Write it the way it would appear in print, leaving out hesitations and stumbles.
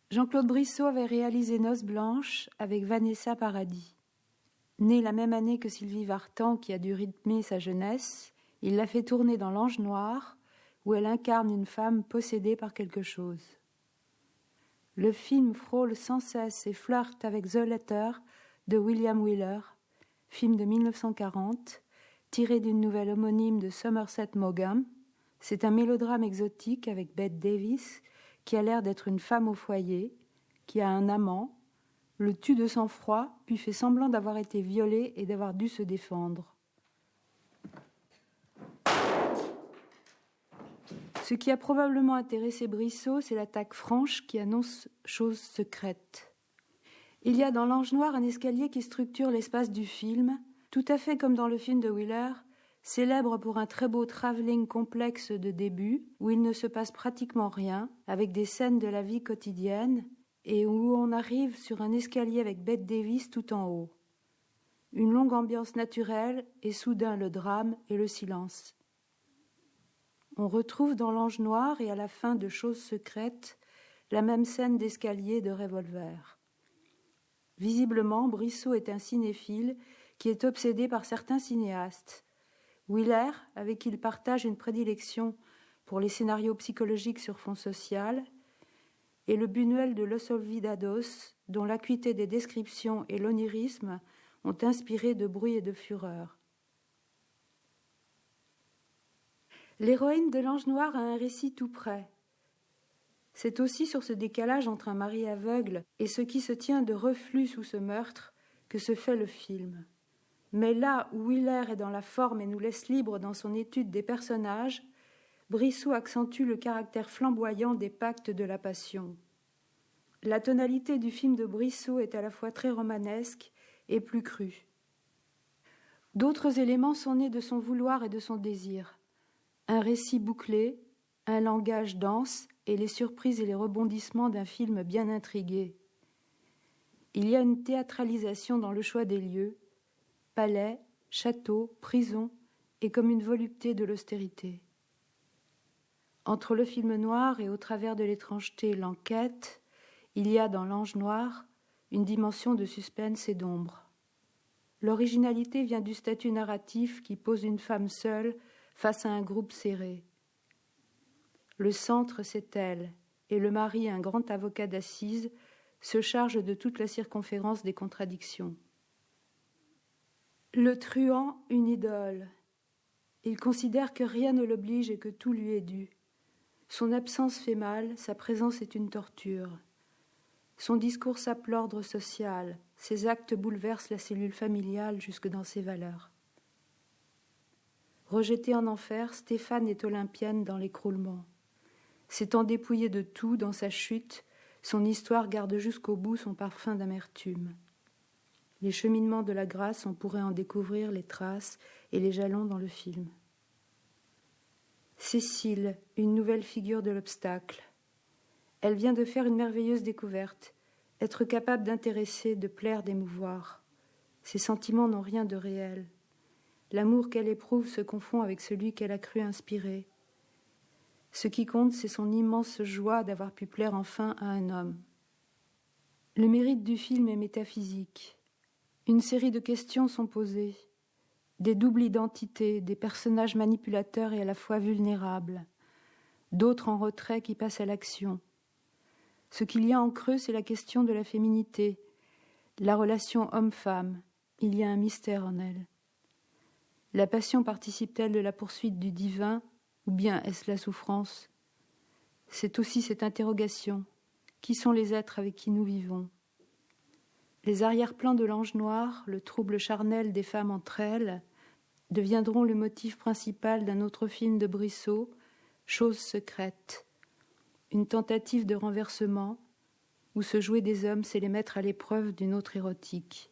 Jean-Claude Brissot avait réalisé Noces blanches avec Vanessa Paradis. Née la même année que Sylvie Vartan, qui a dû rythmer sa jeunesse, il l'a fait tourner dans L'Ange noir, où elle incarne une femme possédée par quelque chose. Le film frôle sans cesse et flirte avec The Letter de William Wyler, film de 1940, tiré d'une nouvelle homonyme de Somerset Maugham. C'est un mélodrame exotique avec Bette Davis, qui a l'air d'être une femme au foyer, qui a un amant, le tue de sang-froid, puis fait semblant d'avoir été violée et d'avoir dû se défendre. Ce qui a probablement intéressé Brissot, c'est l'attaque franche qui annonce chose secrète. Il y a dans L'Ange noir un escalier qui structure l'espace du film, tout à fait comme dans le film de Wyler, célèbre pour un très beau travelling complexe de début, où il ne se passe pratiquement rien, avec des scènes de la vie quotidienne, et où on arrive sur un escalier avec Bette Davis tout en haut. Une longue ambiance naturelle, et soudain le drame et le silence. On retrouve dans L'Ange noir et à la fin de Choses secrètes la même scène d'escalier de revolver. Visiblement, Brissot est un cinéphile qui est obsédé par certains cinéastes. Wyler, avec qui il partage une prédilection pour les scénarios psychologiques sur fond social, et le Buñuel de Los Olvidados, dont l'acuité des descriptions et l'onirisme ont inspiré de bruit et de fureur. L'héroïne de L'Ange noir a un récit tout près. C'est aussi sur ce décalage entre un mari aveugle et ce qui se tient de reflux sous ce meurtre que se fait le film. Mais là où Wyler est dans la forme et nous laisse libre dans son étude des personnages, Brissot accentue le caractère flamboyant des pactes de la passion. La tonalité du film de Brissot est à la fois très romanesque et plus crue. D'autres éléments sont nés de son vouloir et de son désir. Un récit bouclé, un langage dense et les surprises et les rebondissements d'un film bien intrigué. Il y a une théâtralisation dans le choix des lieux, palais, château, prison, et comme une volupté de l'austérité. Entre le film noir et au travers de l'étrangeté l'enquête, il y a dans L'Ange noir une dimension de suspense et d'ombre. L'originalité vient du statut narratif qui pose une femme seule face à un groupe serré. Le centre, c'est elle, et le mari, un grand avocat d'assises, se charge de toute la circonférence des contradictions. Le truand, une idole. Il considère que rien ne l'oblige et que tout lui est dû. Son absence fait mal, sa présence est une torture. Son discours sape l'ordre social, ses actes bouleversent la cellule familiale jusque dans ses valeurs. Rejetée en enfer, Stéphane est olympienne dans l'écroulement. S'étant dépouillée de tout dans sa chute, son histoire garde jusqu'au bout son parfum d'amertume. Les cheminements de la grâce, on pourrait en découvrir les traces et les jalons dans le film. Cécile, une nouvelle figure de l'obstacle. Elle vient de faire une merveilleuse découverte, être capable d'intéresser, de plaire, d'émouvoir. Ses sentiments n'ont rien de réel. L'amour qu'elle éprouve se confond avec celui qu'elle a cru inspirer. Ce qui compte, c'est son immense joie d'avoir pu plaire enfin à un homme. Le mérite du film est métaphysique. Une série de questions sont posées. Des doubles identités, des personnages manipulateurs et à la fois vulnérables. D'autres en retrait qui passent à l'action. Ce qu'il y a en creux, c'est la question de la féminité, la relation homme-femme. Il y a un mystère en elle. La passion participe-t-elle de la poursuite du divin, ou bien est-ce la souffrance? C'est aussi cette interrogation. Qui sont les êtres avec qui nous vivons? Les arrière-plans de L'Ange noir, le trouble charnel des femmes entre elles, deviendront le motif principal d'un autre film de Brissot, Choses secrètes. Une tentative de renversement, où se jouer des hommes, c'est les mettre à l'épreuve d'une autre érotique.